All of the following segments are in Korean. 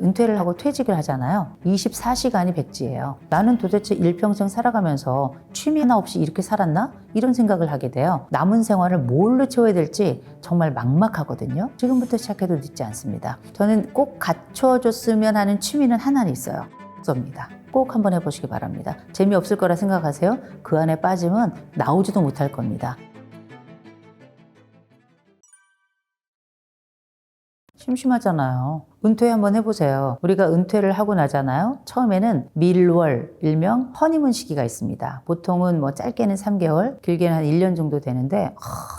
은퇴를 하고 퇴직을 하잖아요. 24시간이 백지예요. 나는 도대체 일평생 살아가면서 취미 하나 없이 이렇게 살았나? 이런 생각을 하게 돼요. 남은 생활을 뭘로 채워야 될지 정말 막막하거든요. 지금부터 시작해도 늦지 않습니다. 저는 꼭 갖춰줬으면 하는 취미는 하나는 있어요. 독서입니다. 꼭 한번 해보시기 바랍니다. 재미없을 거라 생각하세요? 그 안에 빠지면 나오지도 못할 겁니다. 심심하잖아요. 은퇴 한번 해보세요. 우리가 은퇴를 하고 나잖아요. 처음에는 밀월, 일명 허니문 시기가 있습니다. 보통은 뭐 짧게는 3개월, 길게는 한 1년 정도 되는데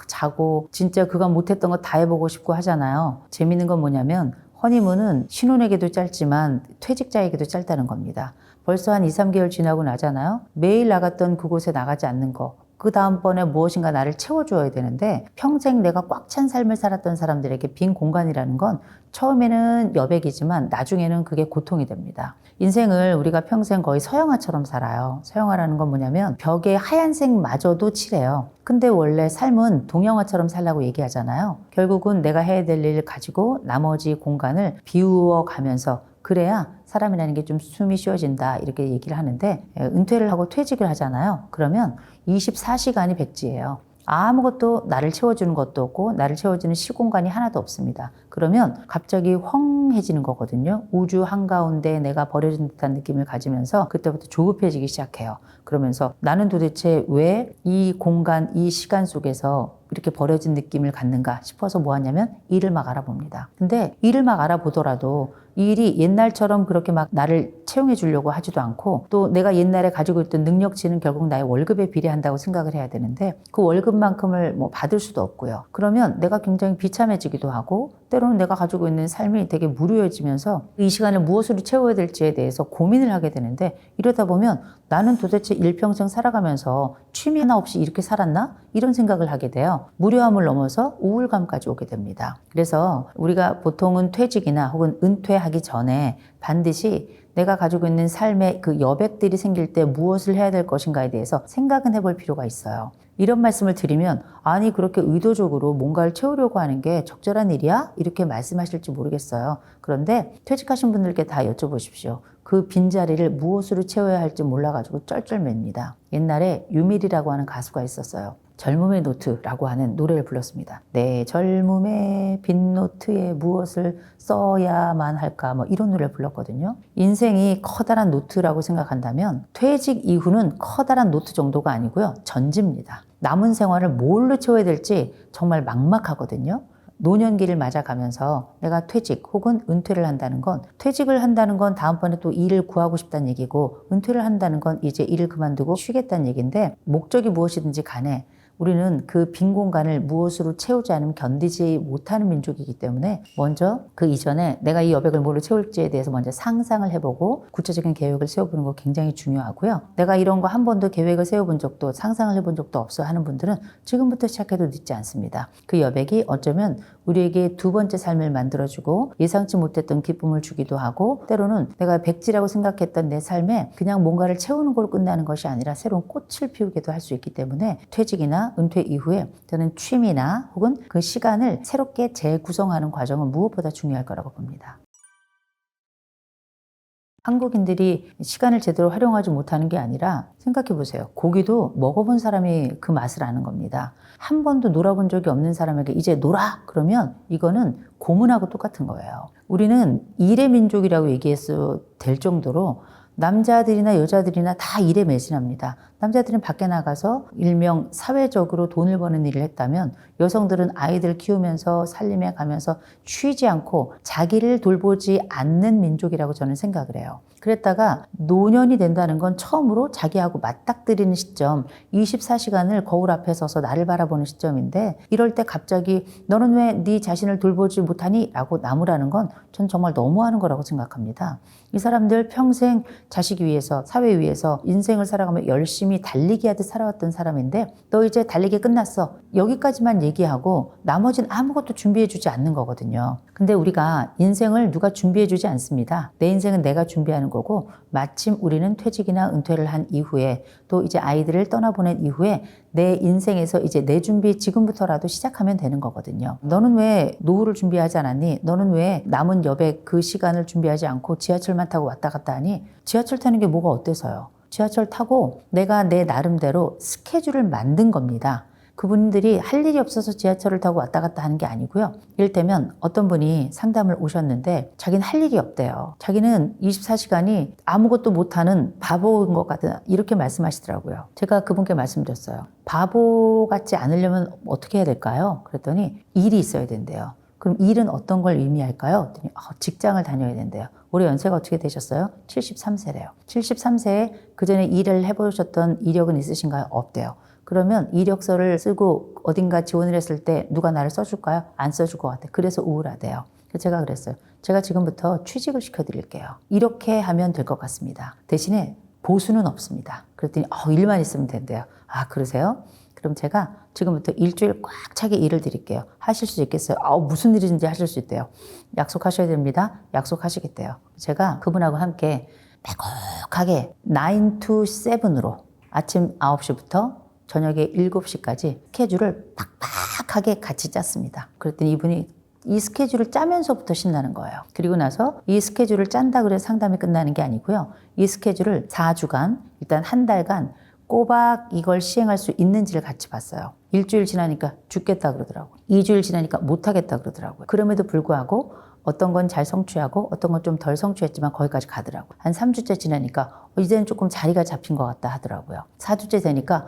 자고 진짜 그간 못했던 거 다 해보고 싶고 하잖아요. 재밌는 건 뭐냐면 허니문은 신혼에게도 짧지만 퇴직자에게도 짧다는 겁니다. 벌써 한 2, 3개월 지나고 나잖아요. 매일 나갔던 그곳에 나가지 않는 거. 그 다음번에 무엇인가 나를 채워줘야 되는데 평생 내가 꽉 찬 삶을 살았던 사람들에게 빈 공간이라는 건 처음에는 여백이지만 나중에는 그게 고통이 됩니다. 인생을 우리가 평생 거의 서양화처럼 살아요. 서양화라는 건 뭐냐면 벽에 하얀색마저도 칠해요. 근데 원래 삶은 동양화처럼 살라고 얘기하잖아요. 결국은 내가 해야 될 일을 가지고 나머지 공간을 비우어 가면서 그래야 사람이라는 게 좀 숨이 쉬어진다 이렇게 얘기를 하는데 은퇴를 하고 퇴직을 하잖아요. 그러면 24시간이 백지예요. 아무것도 나를 채워주는 것도 없고 나를 채워주는 시공간이 하나도 없습니다. 그러면 갑자기 헝해지는 거거든요. 우주 한가운데 내가 버려진 듯한 느낌을 가지면서 그때부터 조급해지기 시작해요. 그러면서 나는 도대체 왜 이 공간, 이 시간 속에서 이렇게 버려진 느낌을 갖는가 싶어서 뭐 하냐면 일을 막 알아봅니다. 근데 일을 막 알아보더라도 이 일이 옛날처럼 그렇게 막 나를 채용해 주려고 하지도 않고 또 내가 옛날에 가지고 있던 능력치는 결국 나의 월급에 비례한다고 생각을 해야 되는데 그 월급만큼을 뭐 받을 수도 없고요. 그러면 내가 굉장히 비참해지기도 하고 때로는 내가 가지고 있는 삶이 되게 무료해지면서 이 시간을 무엇으로 채워야 될지에 대해서 고민을 하게 되는데 이러다 보면 나는 도대체 일평생 살아가면서 취미 하나 없이 이렇게 살았나? 이런 생각을 하게 돼요. 무료함을 넘어서 우울감까지 오게 됩니다. 그래서 우리가 보통은 퇴직이나 혹은 은퇴하기 전에 반드시 내가 가지고 있는 삶의 그 여백들이 생길 때 무엇을 해야 될 것인가에 대해서 생각은 해볼 필요가 있어요. 이런 말씀을 드리면 아니 그렇게 의도적으로 뭔가를 채우려고 하는 게 적절한 일이야? 이렇게 말씀하실지 모르겠어요. 그런데 퇴직하신 분들께 다 여쭤보십시오. 그 빈자리를 무엇으로 채워야 할지 몰라가지고 쩔쩔맵니다. 옛날에 유밀이라고 하는 가수가 있었어요. 젊음의 노트라고 하는 노래를 불렀습니다. 내 젊음의 빈 노트에 무엇을 써야만 할까 뭐 이런 노래를 불렀거든요. 인생이 커다란 노트라고 생각한다면 퇴직 이후는 커다란 노트 정도가 아니고요. 전지입니다. 남은 생활을 뭘로 채워야 될지 정말 막막하거든요. 노년기를 맞아가면서 내가 퇴직 혹은 은퇴를 한다는 건 퇴직을 한다는 건 다음번에 또 일을 구하고 싶다는 얘기고 은퇴를 한다는 건 이제 일을 그만두고 쉬겠다는 얘기인데 목적이 무엇이든지 간에 우리는 그 빈 공간을 무엇으로 채우지 않으면 견디지 못하는 민족이기 때문에 먼저 그 이전에 내가 이 여백을 뭘로 채울지에 대해서 먼저 상상을 해보고 구체적인 계획을 세워보는 거 굉장히 중요하고요. 내가 이런 거 한 번도 계획을 세워본 적도 상상을 해본 적도 없어 하는 분들은 지금부터 시작해도 늦지 않습니다. 그 여백이 어쩌면 우리에게 두 번째 삶을 만들어주고 예상치 못했던 기쁨을 주기도 하고 때로는 내가 백지라고 생각했던 내 삶에 그냥 뭔가를 채우는 걸로 끝나는 것이 아니라 새로운 꽃을 피우기도 할 수 있기 때문에 퇴직이나 은퇴 이후에 저는 취미나 혹은 그 시간을 새롭게 재구성하는 과정은 무엇보다 중요할 거라고 봅니다. 한국인들이 시간을 제대로 활용하지 못하는 게 아니라 생각해 보세요. 고기도 먹어본 사람이 그 맛을 아는 겁니다. 한 번도 놀아본 적이 없는 사람에게 이제 놀아! 그러면 이거는 고문하고 똑같은 거예요. 우리는 일의 민족이라고 얘기해도 될 정도로 남자들이나 여자들이나 다 일에 매진합니다. 남자들은 밖에 나가서 일명 사회적으로 돈을 버는 일을 했다면 여성들은 아이들 키우면서 살림에 가면서 쉬지 않고 자기를 돌보지 않는 민족이라고 저는 생각을 해요. 그랬다가 노년이 된다는 건 처음으로 자기하고 맞닥뜨리는 시점, 24시간을 거울 앞에 서서 나를 바라보는 시점인데 이럴 때 갑자기 너는 왜 네 자신을 돌보지 못하니? 라고 나무라는 건 전 정말 너무하는 거라고 생각합니다. 이 사람들 평생 자식 위해서, 사회 위해서 인생을 살아가며 열심히 열심히 달리기 하듯 살아왔던 사람인데 너 이제 달리기 끝났어. 여기까지만 얘기하고 나머지는 아무것도 준비해주지 않는 거거든요. 근데 우리가 인생을 누가 준비해주지 않습니다. 내 인생은 내가 준비하는 거고 마침 우리는 퇴직이나 은퇴를 한 이후에 또 이제 아이들을 떠나보낸 이후에 내 인생에서 이제 내 준비 지금부터라도 시작하면 되는 거거든요. 너는 왜 노후를 준비하지 않았니? 너는 왜 남은 여백 그 시간을 준비하지 않고 지하철만 타고 왔다 갔다 하니? 지하철 타는 게 뭐가 어때서요? 지하철 타고 내가 내 나름대로 스케줄을 만든 겁니다. 그분들이 할 일이 없어서 지하철을 타고 왔다 갔다 하는 게 아니고요. 이를테면 어떤 분이 상담을 오셨는데 자기는 할 일이 없대요. 자기는 24시간이 아무것도 못하는 바보인 것 같다 이렇게 말씀하시더라고요. 제가 그분께 말씀드렸어요. 바보 같지 않으려면 어떻게 해야 될까요? 그랬더니 일이 있어야 된대요. 그럼 일은 어떤 걸 의미할까요? 그랬더니 직장을 다녀야 된대요. 올해 연세가 어떻게 되셨어요? 73세래요. 73세에 그전에 일을 해보셨던 이력은 있으신가요? 없대요. 그러면 이력서를 쓰고 어딘가 지원을 했을 때 누가 나를 써줄까요? 안 써줄 것 같아요. 그래서 우울하대요. 제가 그랬어요. 제가 지금부터 취직을 시켜드릴게요. 이렇게 하면 될 것 같습니다. 대신에 보수는 없습니다. 그랬더니 일만 있으면 된대요. 아, 그러세요? 그럼 제가 지금부터 일주일 꽉 차게 일을 드릴게요. 하실 수 있겠어요? 무슨 일인지 하실 수 있대요. 약속하셔야 됩니다. 약속하시겠대요. 제가 그분하고 함께 빼곡하게 9 to 7으로 아침 9시부터 저녁에 7시까지 스케줄을 팍팍하게 같이 짰습니다. 그랬더니 이분이 이 스케줄을 짜면서부터 신나는 거예요. 그리고 나서 이 스케줄을 짠다 그래서 상담이 끝나는 게 아니고요. 이 스케줄을 4주간, 일단 한 달간 꼬박 이걸 시행할 수 있는지를 같이 봤어요. 일주일 지나니까 죽겠다 그러더라고요. 2주일 지나니까 못하겠다 그러더라고요. 그럼에도 불구하고 어떤 건 잘 성취하고 어떤 건 좀 덜 성취했지만 거기까지 가더라고요. 한 3주째 지나니까 이제는 조금 자리가 잡힌 것 같다 하더라고요. 4주째 되니까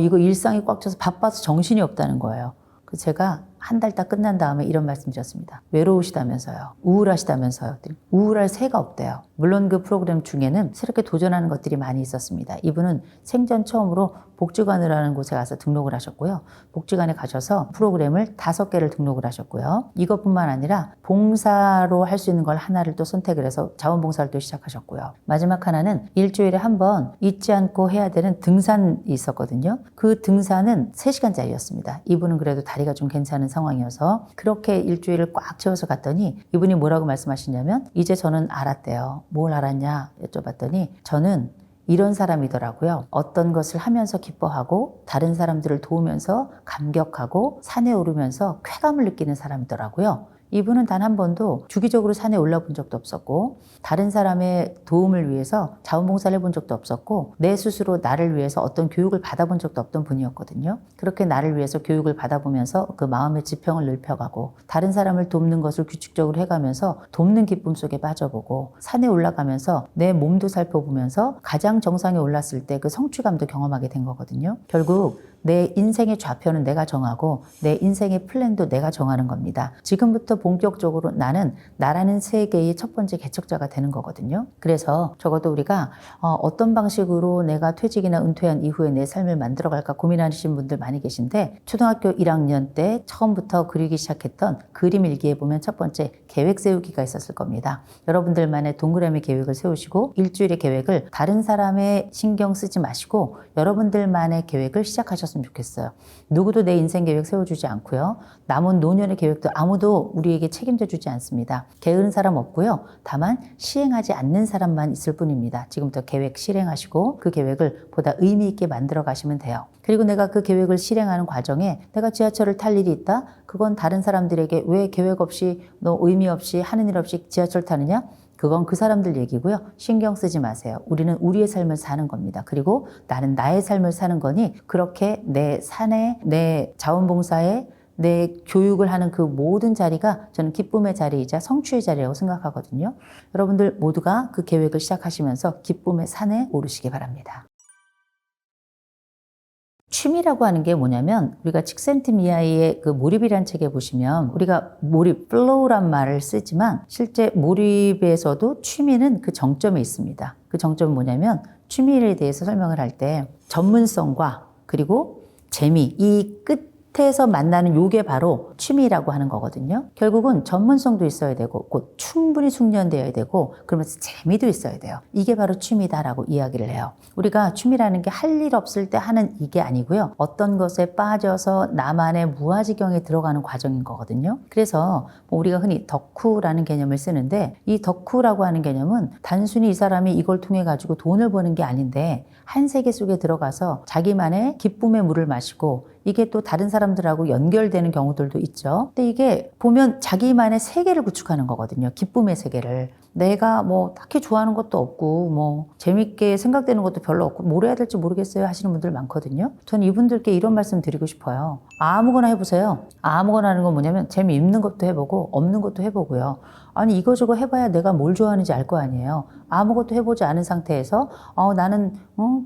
이거 일상이 꽉 차서 바빠서 정신이 없다는 거예요. 그래서 제가 한 달 딱 끝난 다음에 이런 말씀 드렸습니다. 외로우시다면서요. 우울하시다면서요. 우울할 새가 없대요. 물론 그 프로그램 중에는 새롭게 도전하는 것들이 많이 있었습니다. 이분은 생전 처음으로 복지관이라는 곳에 가서 등록을 하셨고요. 복지관에 가셔서 프로그램을 5개를 등록을 하셨고요. 이것뿐만 아니라 봉사로 할 수 있는 걸 하나를 또 선택을 해서 자원봉사를 또 시작하셨고요. 마지막 하나는 일주일에 한 번 잊지 않고 해야 되는 등산이 있었거든요. 그 등산은 3시간짜리였습니다. 이분은 그래도 다리가 좀 괜찮은 상황이어서 그렇게 일주일을 꽉 채워서 갔더니 이분이 뭐라고 말씀하시냐면 이제 저는 알았대요. 뭘 알았냐 여쭤봤더니 저는 이런 사람이더라고요. 어떤 것을 하면서 기뻐하고 다른 사람들을 도우면서 감격하고 산에 오르면서 쾌감을 느끼는 사람이더라고요. 이분은 단 한 번도 주기적으로 산에 올라본 적도 없었고 다른 사람의 도움을 위해서 자원봉사를 해본 적도 없었고 내 스스로 나를 위해서 어떤 교육을 받아본 적도 없던 분이었거든요. 그렇게 나를 위해서 교육을 받아보면서 그 마음의 지평을 넓혀가고 다른 사람을 돕는 것을 규칙적으로 해가면서 돕는 기쁨 속에 빠져보고 산에 올라가면서 내 몸도 살펴보면서 가장 정상에 올랐을 때 그 성취감도 경험하게 된 거거든요. 결국 내 인생의 좌표는 내가 정하고 내 인생의 플랜도 내가 정하는 겁니다. 지금부터 본격적으로 나는 나라는 세계의 첫 번째 개척자가 되는 거거든요. 그래서 적어도 우리가 어떤 방식으로 내가 퇴직이나 은퇴한 이후에 내 삶을 만들어갈까 고민하시는 분들 많이 계신데 초등학교 1학년 때 처음부터 그리기 시작했던 그림 일기에 보면 첫 번째 계획 세우기가 있었을 겁니다. 여러분들만의 동그라미 계획을 세우시고 일주일의 계획을 다른 사람의 신경 쓰지 마시고 여러분들만의 계획을 시작하셨으면 좋겠어요. 누구도 내 인생 계획 세워주지 않고요. 남은 노년의 계획도 아무도 우리에게 책임져 주지 않습니다. 게으른 사람 없고요. 다만 시행하지 않는 사람만 있을 뿐입니다. 지금부터 계획 실행하시고 그 계획을 보다 의미 있게 만들어 가시면 돼요. 그리고 내가 그 계획을 실행하는 과정에 내가 지하철을 탈 일이 있다? 그건 다른 사람들에게 왜 계획 없이 너 의미 없이 하는 일 없이 지하철 타느냐? 그건 그 사람들 얘기고요. 신경 쓰지 마세요. 우리는 우리의 삶을 사는 겁니다. 그리고 나는 나의 삶을 사는 거니 그렇게 내 산에, 내 자원봉사에, 내 교육을 하는 그 모든 자리가 저는 기쁨의 자리이자 성취의 자리라고 생각하거든요. 여러분들 모두가 그 계획을 시작하시면서 기쁨의 산에 오르시기 바랍니다. 취미라고 하는 게 뭐냐면 우리가 칙센트미아이의 그 몰입이라는 책에 보시면 우리가 몰입, 플로우란 말을 쓰지만 실제 몰입에서도 취미는 그 정점에 있습니다. 그 정점은 뭐냐면 취미에 대해서 설명을 할 때 전문성과 그리고 재미, 이 끝 끝에서 만나는 요게 바로 취미라고 하는 거거든요. 결국은 전문성도 있어야 되고 곧 충분히 숙련되어야 되고 그러면서 재미도 있어야 돼요. 이게 바로 취미다라고 이야기를 해요. 우리가 취미라는 게 할 일 없을 때 하는 이게 아니고요. 어떤 것에 빠져서 나만의 무아지경에 들어가는 과정인 거거든요. 그래서 우리가 흔히 덕후라는 개념을 쓰는데 이 덕후라고 하는 개념은 단순히 이 사람이 이걸 통해 가지고 돈을 버는 게 아닌데 한 세계 속에 들어가서 자기만의 기쁨의 물을 마시고 이게 또 다른 사람들하고 연결되는 경우들도 있죠. 근데 이게 보면 자기만의 세계를 구축하는 거거든요. 기쁨의 세계를. 내가 뭐 딱히 좋아하는 것도 없고 뭐 재밌게 생각되는 것도 별로 없고 뭘 해야 될지 모르겠어요 하시는 분들 많거든요. 저는 이분들께 이런 말씀 드리고 싶어요. 아무거나 해보세요. 아무거나 하는 건 뭐냐면 재미있는 것도 해보고 없는 것도 해보고요. 아니 이거저거 해봐야 내가 뭘 좋아하는지 알 거 아니에요. 아무것도 해보지 않은 상태에서 나는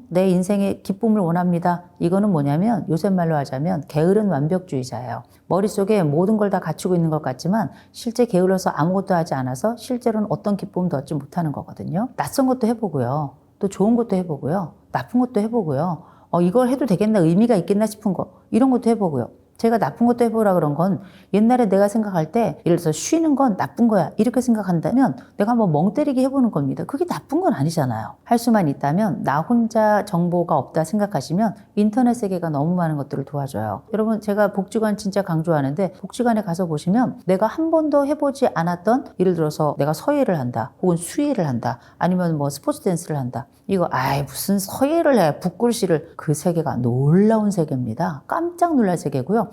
내 인생의 기쁨을 원합니다. 이거는 뭐냐면 요새 말로 하자면 게으른 완벽주의자예요. 머릿속에 모든 걸 다 갖추고 있는 것 같지만 실제 게을러서 아무것도 하지 않아서 실제로는 어떤 기쁨도 얻지 못하는 거거든요. 낯선 것도 해보고요. 또 좋은 것도 해보고요. 나쁜 것도 해보고요. 이걸 해도 되겠나 의미가 있겠나 싶은 거 이런 것도 해보고요. 제가 나쁜 것도 해보라 그런 건 옛날에 내가 생각할 때 예를 들어서 쉬는 건 나쁜 거야 이렇게 생각한다면 내가 한번 멍 때리기 해보는 겁니다. 그게 나쁜 건 아니잖아요. 할 수만 있다면 나 혼자 정보가 없다 생각하시면 인터넷 세계가 너무 많은 것들을 도와줘요. 여러분 제가 복지관 진짜 강조하는데 복지관에 가서 보시면 내가 한 번도 해보지 않았던 예를 들어서 내가 서예를 한다 혹은 수예를 한다 아니면 뭐 스포츠 댄스를 한다 이거 무슨 서예를 해 붓글씨를 그 세계가 놀라운 세계입니다. 깜짝 놀랄 세계고요.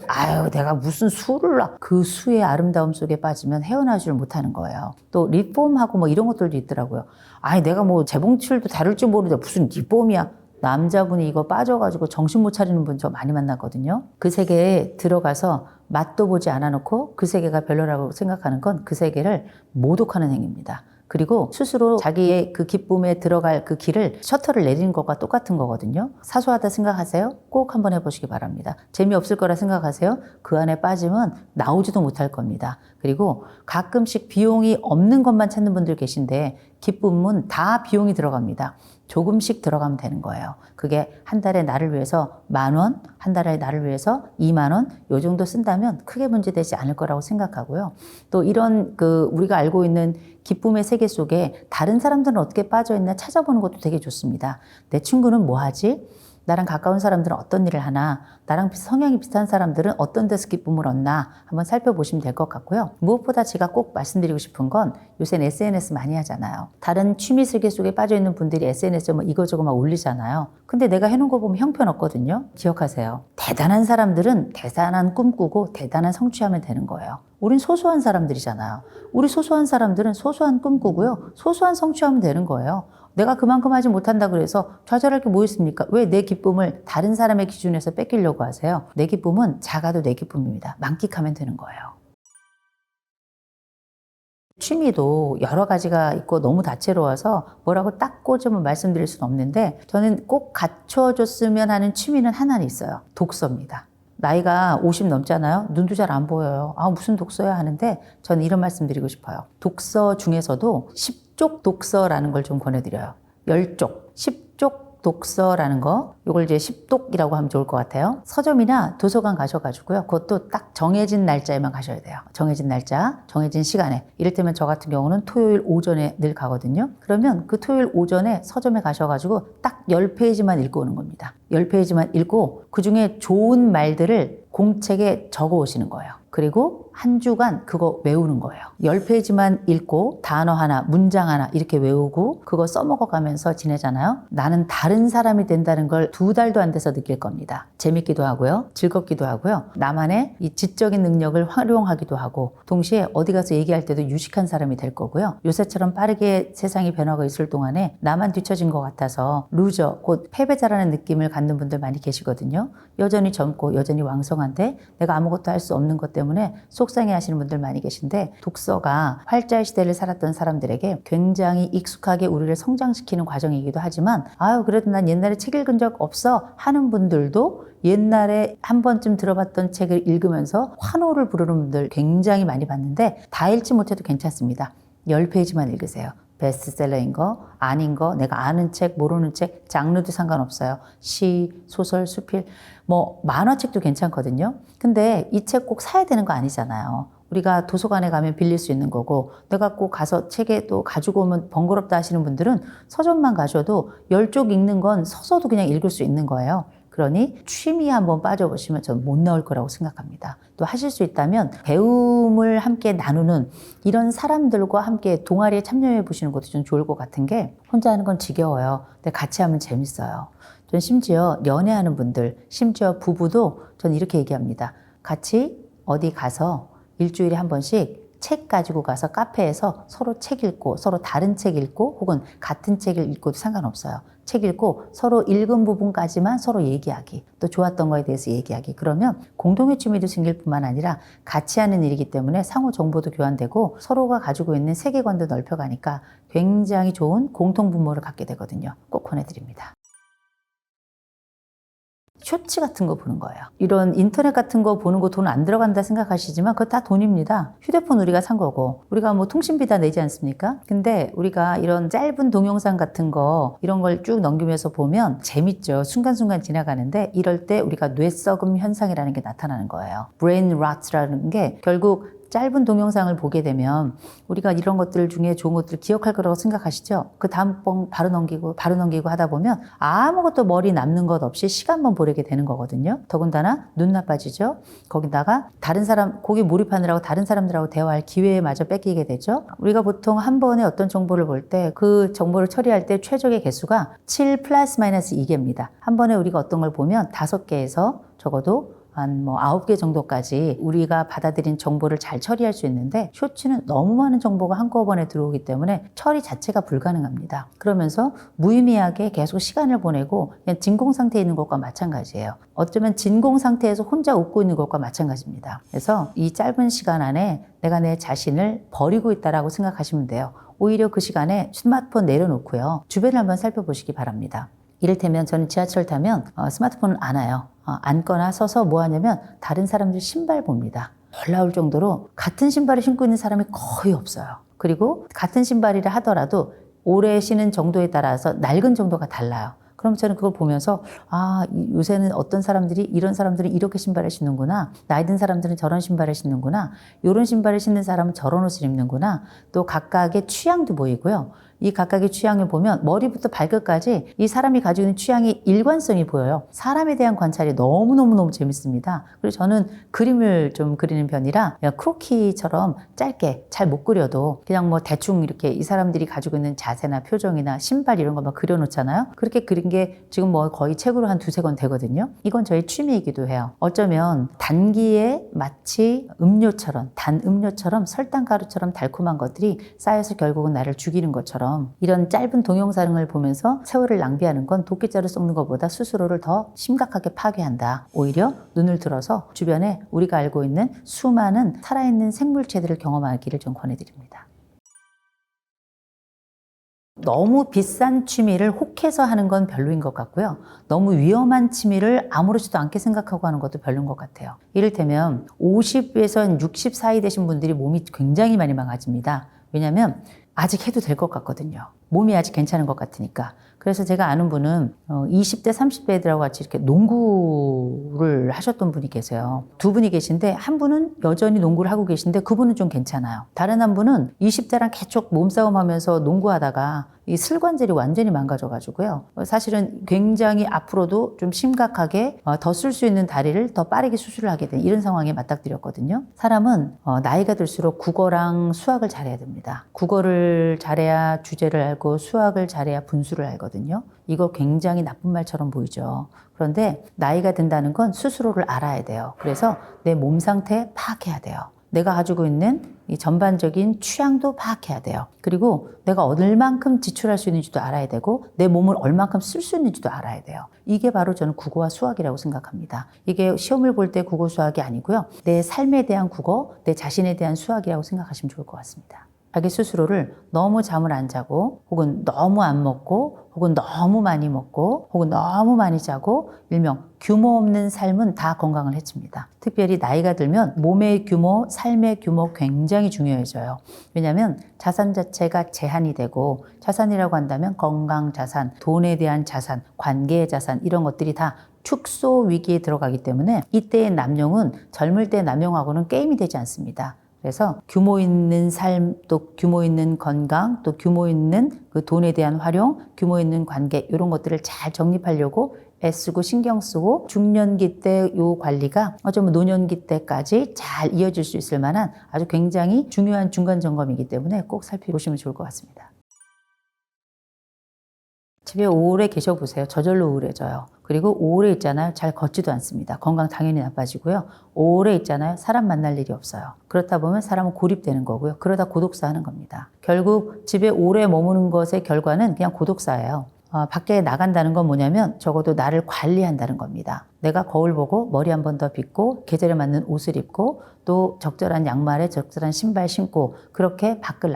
내가 무슨 수를 놔. 그 수의 아름다움 속에 빠지면 헤어나지를 못하는 거예요. 또 리폼하고 뭐 이런 것들도 있더라고요. 내가 뭐 재봉칠도 다룰 줄 모르는데 무슨 리폼이야. 남자분이 이거 빠져가지고 정신 못 차리는 분 저 많이 만났거든요. 그 세계에 들어가서 맛도 보지 않아 놓고 그 세계가 별로라고 생각하는 건 그 세계를 모독하는 행위입니다. 그리고 스스로 자기의 그 기쁨에 들어갈 그 길을 셔터를 내리는 것과 똑같은 거거든요. 사소하다 생각하세요? 꼭 한번 해보시기 바랍니다. 재미없을 거라 생각하세요? 그 안에 빠지면 나오지도 못할 겁니다. 그리고 가끔씩 비용이 없는 것만 찾는 분들 계신데 기쁨은 다 비용이 들어갑니다. 조금씩 들어가면 되는 거예요. 그게 한 달에 나를 위해서 10,000원, 한 달에 나를 위해서 20,000원, 요 정도 쓴다면 크게 문제되지 않을 거라고 생각하고요. 또 이런 우리가 알고 있는 기쁨의 세계 속에 다른 사람들은 어떻게 빠져있나 찾아보는 것도 되게 좋습니다. 내 친구는 뭐 하지? 나랑 가까운 사람들은 어떤 일을 하나? 나랑 성향이 비슷한 사람들은 어떤 데서 기쁨을 얻나? 한번 살펴보시면 될 것 같고요. 무엇보다 제가 꼭 말씀드리고 싶은 건 요새는 SNS 많이 하잖아요. 다른 취미 세계 속에 빠져있는 분들이 SNS에 뭐 이거저거 막 올리잖아요. 근데 내가 해놓은 거 보면 형편없거든요. 기억하세요. 대단한 사람들은 대단한 꿈 꾸고 대단한 성취하면 되는 거예요. 우린 소소한 사람들이잖아요. 우리 소소한 사람들은 소소한 꿈 꾸고요. 소소한 성취하면 되는 거예요. 내가 그만큼 하지 못한다 그래서 좌절할 게 뭐 있습니까? 왜 내 기쁨을 다른 사람의 기준에서 뺏기려고 하세요? 내 기쁨은 작아도 내 기쁨입니다. 만끽하면 되는 거예요. 취미도 여러 가지가 있고 너무 다채로워서 뭐라고 딱 꽂으면 말씀드릴 수는 없는데 저는 꼭 갖춰줬으면 하는 취미는 하나는 있어요. 독서입니다. 나이가 50 넘잖아요. 눈도 잘 안 보여요. 무슨 독서야 하는데 저는 이런 말씀 드리고 싶어요. 독서 중에서도 10쪽 독서라는 걸 좀 권해드려요. 10쪽, 10쪽 독서라는 거, 이걸 이제 10독이라고 하면 좋을 것 같아요. 서점이나 도서관 가셔가지고요. 그것도 딱 정해진 날짜에만 가셔야 돼요. 정해진 날짜, 정해진 시간에. 이를테면 저 같은 경우는 토요일 오전에 늘 가거든요. 그러면 그 토요일 오전에 서점에 가셔가지고 딱 10페이지만 읽고 오는 겁니다. 10페이지만 읽고 그중에 좋은 말들을 공책에 적어 오시는 거예요. 그리고 한 주간 그거 외우는 거예요. 10페이지만 읽고 단어 하나, 문장 하나 이렇게 외우고 그거 써먹어 가면서 지내잖아요. 나는 다른 사람이 된다는 걸 2달도 안 돼서 느낄 겁니다. 재밌기도 하고요. 즐겁기도 하고요. 나만의 이 지적인 능력을 활용하기도 하고 동시에 어디 가서 얘기할 때도 유식한 사람이 될 거고요. 요새처럼 빠르게 세상이 변화가 있을 동안에 나만 뒤처진 것 같아서 루저, 곧 패배자라는 느낌을 갖는 분들 많이 계시거든요. 여전히 젊고 여전히 왕성한데 내가 아무것도 할 수 없는 것 때문에 속상해 하시는 분들 많이 계신데 독서가 활자의 시대를 살았던 사람들에게 굉장히 익숙하게 우리를 성장시키는 과정이기도 하지만 그래도 난 옛날에 책 읽은 적 없어 하는 분들도 옛날에 한 번쯤 들어봤던 책을 읽으면서 환호를 부르는 분들 굉장히 많이 봤는데 다 읽지 못해도 괜찮습니다. 10페이지만 읽으세요. 베스트셀러인 거, 아닌 거, 내가 아는 책, 모르는 책, 장르도 상관없어요. 시, 소설, 수필, 뭐 만화책도 괜찮거든요. 근데 이 책 꼭 사야 되는 거 아니잖아요. 우리가 도서관에 가면 빌릴 수 있는 거고, 내가 꼭 가서 책에 또 가지고 오면 번거롭다 하시는 분들은 서점만 가셔도 10쪽 읽는 건 서서도 그냥 읽을 수 있는 거예요. 그러니 취미에 한번 빠져보시면 저는 못 나올 거라고 생각합니다. 또 하실 수 있다면 배움을 함께 나누는 이런 사람들과 함께 동아리에 참여해 보시는 것도 좀 좋을 것 같은 게, 혼자 하는 건 지겨워요. 근데 같이 하면 재밌어요. 전 심지어 연애하는 분들, 심지어 부부도 전 이렇게 얘기합니다. 같이 어디 가서 일주일에 한 번씩 책 가지고 가서 카페에서 서로 책 읽고, 서로 다른 책 읽고, 혹은 같은 책을 읽고도 상관없어요. 책 읽고 서로 읽은 부분까지만 서로 얘기하기, 또 좋았던 거에 대해서 얘기하기. 그러면 공동의 취미도 생길 뿐만 아니라 같이 하는 일이기 때문에 상호 정보도 교환되고 서로가 가지고 있는 세계관도 넓혀가니까 굉장히 좋은 공통 분모를 갖게 되거든요. 꼭 권해드립니다. 쇼츠 같은 거 보는 거예요. 이런 인터넷 같은 거 보는 거 돈 안 들어간다 생각하시지만 그거 다 돈입니다. 휴대폰 우리가 산 거고, 우리가 뭐 통신비 다 내지 않습니까? 근데 우리가 이런 짧은 동영상 같은 거 이런 걸 쭉 넘기면서 보면 재밌죠. 순간순간 지나가는데 이럴 때 우리가 뇌썩음 현상이라는 게 나타나는 거예요. 브레인 rot라는 게 결국 짧은 동영상을 보게 되면 우리가 이런 것들 중에 좋은 것들을 기억할 거라고 생각하시죠? 그 다음 번 바로 넘기고 하다 보면 아무것도 머리 남는 것 없이 시간만 보내게 되는 거거든요. 더군다나 눈 나빠지죠? 거기다가 다른 사람, 거기 몰입하느라고 다른 사람들하고 대화할 기회마저 뺏기게 되죠. 우리가 보통 한 번에 어떤 정보를 볼 때 그 정보를 처리할 때 최적의 개수가 7 플러스 마이너스 2개입니다. 한 번에 우리가 어떤 걸 보면 5개에서 적어도 한 9개 정도까지 우리가 받아들인 정보를 잘 처리할 수 있는데, 쇼츠는 너무 많은 정보가 한꺼번에 들어오기 때문에 처리 자체가 불가능합니다. 그러면서 무의미하게 계속 시간을 보내고 그냥 진공 상태에 있는 것과 마찬가지예요. 어쩌면 진공 상태에서 혼자 웃고 있는 것과 마찬가지입니다. 그래서 이 짧은 시간 안에 내가 내 자신을 버리고 있다라고 생각하시면 돼요. 오히려 그 시간에 스마트폰 내려놓고요, 주변을 한번 살펴보시기 바랍니다. 이를테면 저는 지하철 타면 스마트폰을 안 와요. 앉거나 서서 뭐 하냐면 다른 사람들 신발 봅니다. 놀라울 정도로 같은 신발을 신고 있는 사람이 거의 없어요. 그리고 같은 신발이라 하더라도 오래 신은 정도에 따라서 낡은 정도가 달라요. 그럼 저는 그걸 보면서 요새는 어떤 사람들이, 이런 사람들은 이렇게 신발을 신는구나, 나이 든 사람들은 저런 신발을 신는구나, 이런 신발을 신는 사람은 저런 옷을 입는구나, 또 각각의 취향도 보이고요. 이 각각의 취향을 보면 머리부터 발끝까지 이 사람이 가지고 있는 취향이 일관성이 보여요. 사람에 대한 관찰이 너무너무 재밌습니다. 그리고 저는 그림을 좀 그리는 편이라 그냥 크로키처럼 짧게, 잘 못 그려도 그냥 뭐 대충 이렇게 이 사람들이 가지고 있는 자세나 표정이나 신발 이런 거 막 그려놓잖아요. 그렇게 그린 게 지금 뭐 거의 책으로 한 2-3권 되거든요. 이건 저희 취미이기도 해요. 어쩌면 단기에 마치 음료처럼, 단 음료처럼 설탕가루처럼 달콤한 것들이 쌓여서 결국은 나를 죽이는 것처럼, 이런 짧은 동영상을 보면서 세월을 낭비하는 건 도끼자루 썩는 것보다 스스로를 더 심각하게 파괴한다. 오히려 눈을 들어서 주변에 우리가 알고 있는 수많은 살아있는 생물체들을 경험하기를 좀 권해드립니다. 너무 비싼 취미를 혹해서 하는 건 별로인 것 같고요. 너무 위험한 취미를 아무렇지도 않게 생각하고 하는 것도 별로인 것 같아요. 이를테면 50에서 60 사이 되신 분들이 몸이 굉장히 많이 망가집니다. 왜냐하면 아직 해도 될 것 같거든요. 몸이 아직 괜찮은 것 같으니까. 그래서 제가 아는 분은 20대, 30대 애들하고 같이 이렇게 농구를 하셨던 분이 계세요. 2분이 계신데 한 분은 여전히 농구를 하고 계신데 그분은 좀 괜찮아요. 다른 한 분은 20대랑 계속 몸싸움 하면서 농구하다가 이 슬관절이 완전히 망가져가지고요. 사실은 굉장히 앞으로도 좀 심각하게 더 쓸 수 있는 다리를 더 빠르게 수술을 하게 된 이런 상황에 맞닥뜨렸거든요. 사람은 나이가 들수록 국어랑 수학을 잘해야 됩니다. 국어를 잘해야 주제를 알고 수학을 잘해야 분수를 알거든요. 이거 굉장히 나쁜 말처럼 보이죠. 그런데 나이가 든다는 건 스스로를 알아야 돼요. 그래서 내 몸 상태 파악해야 돼요. 내가 가지고 있는 이 전반적인 취향도 파악해야 돼요. 그리고 내가 얼만큼 지출할 수 있는지도 알아야 되고 내 몸을 얼만큼 쓸 수 있는지도 알아야 돼요. 이게 바로 저는 국어와 수학이라고 생각합니다. 이게 시험을 볼 때 국어 수학이 아니고요. 내 삶에 대한 국어, 내 자신에 대한 수학이라고 생각하시면 좋을 것 같습니다. 자기 스스로를 너무 잠을 안 자고 혹은 너무 안 먹고 혹은 너무 많이 먹고 혹은 너무 많이 자고 일명 규모 없는 삶은 다 건강을 해칩니다. 특별히 나이가 들면 몸의 규모, 삶의 규모 굉장히 중요해져요. 왜냐하면 자산 자체가 제한이 되고 자산이라고 한다면 건강 자산, 돈에 대한 자산, 관계의 자산 이런 것들이 다 축소 위기에 들어가기 때문에 이때의 남용은 젊을 때 남용하고는 게임이 되지 않습니다. 그래서 규모 있는 삶, 또 규모 있는 건강, 또 규모 있는 그 돈에 대한 활용, 규모 있는 관계 이런 것들을 잘 정립하려고 애쓰고 신경 쓰고 중년기 때 요 관리가 어쩌면 노년기 때까지 잘 이어질 수 있을 만한 아주 굉장히 중요한 중간 점검이기 때문에 꼭 살펴보시면 좋을 것 같습니다. 집에 오래 계셔 보세요. 저절로 우울해져요. 그리고 오래 있잖아요. 잘 걷지도 않습니다. 건강 당연히 나빠지고요. 오래 있잖아요. 사람 만날 일이 없어요. 그렇다 보면 사람은 고립되는 거고요. 그러다 고독사 하는 겁니다. 결국 집에 오래 머무는 것의 결과는 그냥 고독사예요. 밖에 나간다는 건 뭐냐면 적어도 나를 관리한다는 겁니다. 내가 거울 보고 머리 한 번 더 빗고 계절에 맞는 옷을 입고 또 적절한 양말에 적절한 신발 신고 그렇게 밖을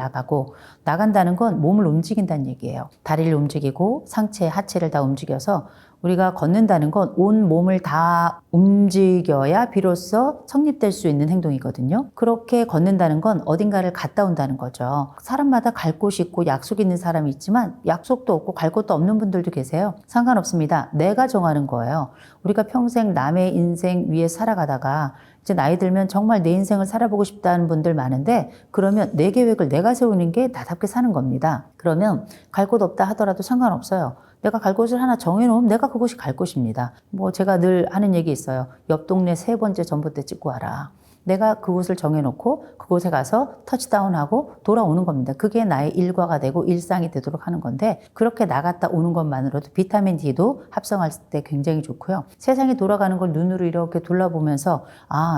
나간다는 건 몸을 움직인다는 얘기예요. 다리를 움직이고 상체, 하체를 다 움직여서 우리가 걷는다는 건 온 몸을 다 움직여야 비로소 성립될 수 있는 행동이거든요. 그렇게 걷는다는 건 어딘가를 갔다 온다는 거죠. 사람마다 갈 곳이 있고 약속이 있는 사람이 있지만 약속도 없고 갈 곳도 없는 분들도 계세요. 상관없습니다. 내가 정하는 거예요. 우리가 평생 남의 인생 위에 살아가다가 이제 나이 들면 정말 내 인생을 살아보고 싶다는 분들 많은데 그러면 내 계획을 내가 세우는 게 나답게 사는 겁니다. 그러면 갈 곳 없다 하더라도 상관없어요. 내가 갈 곳을 하나 정해놓으면 내가 그곳이 갈 곳입니다. 제가 늘 하는 얘기 있어요. 옆 동네 3번째 전봇대 찍고 와라. 내가 그곳을 정해놓고 그곳에 가서 터치다운하고 돌아오는 겁니다. 그게 나의 일과가 되고 일상이 되도록 하는 건데 그렇게 나갔다 오는 것만으로도 비타민 D도 합성할 때 굉장히 좋고요. 세상이 돌아가는 걸 눈으로 이렇게 돌아보면서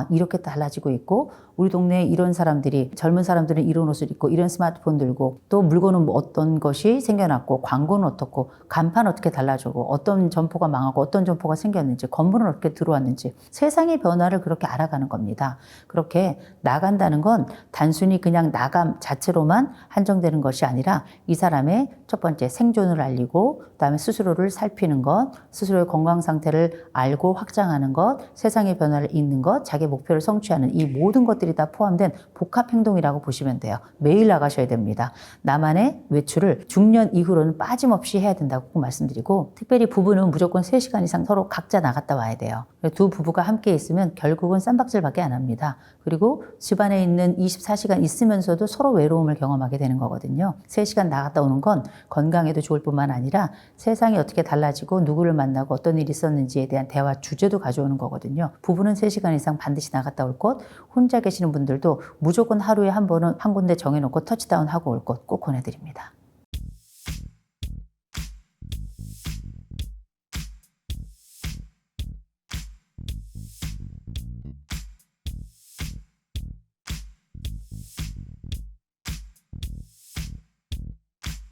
이렇게 달라지고 있고 우리 동네에 이런 사람들이 젊은 사람들은 이런 옷을 입고 이런 스마트폰 들고 또 물건은 어떤 것이 생겨났고 광고는 어떻고 간판 어떻게 달라지고 어떤 점포가 망하고 어떤 점포가 생겼는지 건물은 어떻게 들어왔는지 세상의 변화를 그렇게 알아가는 겁니다. 그렇게 나간다는 건 단순히 그냥 나감 자체로만 한정되는 것이 아니라 이 사람의 첫 번째 생존을 알리고 그다음에 스스로를 살피는 것, 스스로의 건강 상태를 알고 확장하는 것, 세상의 변화를 읽는 것, 자기 목표를 성취하는 이 모든 것들이 다 포함된 복합 행동이라고 보시면 돼요. 매일 나가셔야 됩니다. 나만의 외출을 중년 이후로는 빠짐없이 해야 된다고 꼭 말씀드리고 특별히 부부는 무조건 3시간 이상 서로 각자 나갔다 와야 돼요. 두 부부가 함께 있으면 결국은 쌈박질밖에 안 합니다. 그리고 집안에 있는 24시간 있으면서도 서로 외로움을 경험하게 되는 거거든요. 3시간 나갔다 오는 건 건강에도 좋을 뿐만 아니라 세상이 어떻게 달라지고 누구를 만나고 어떤 일이 있었는지에 대한 대화 주제도 가져오는 거거든요. 부부는 3시간 이상 반드시 나갔다 올 것, 혼자 계시는 분들도 무조건 하루에 한 번은 한 군데 정해놓고 터치다운 하고 올 것 꼭 권해드립니다.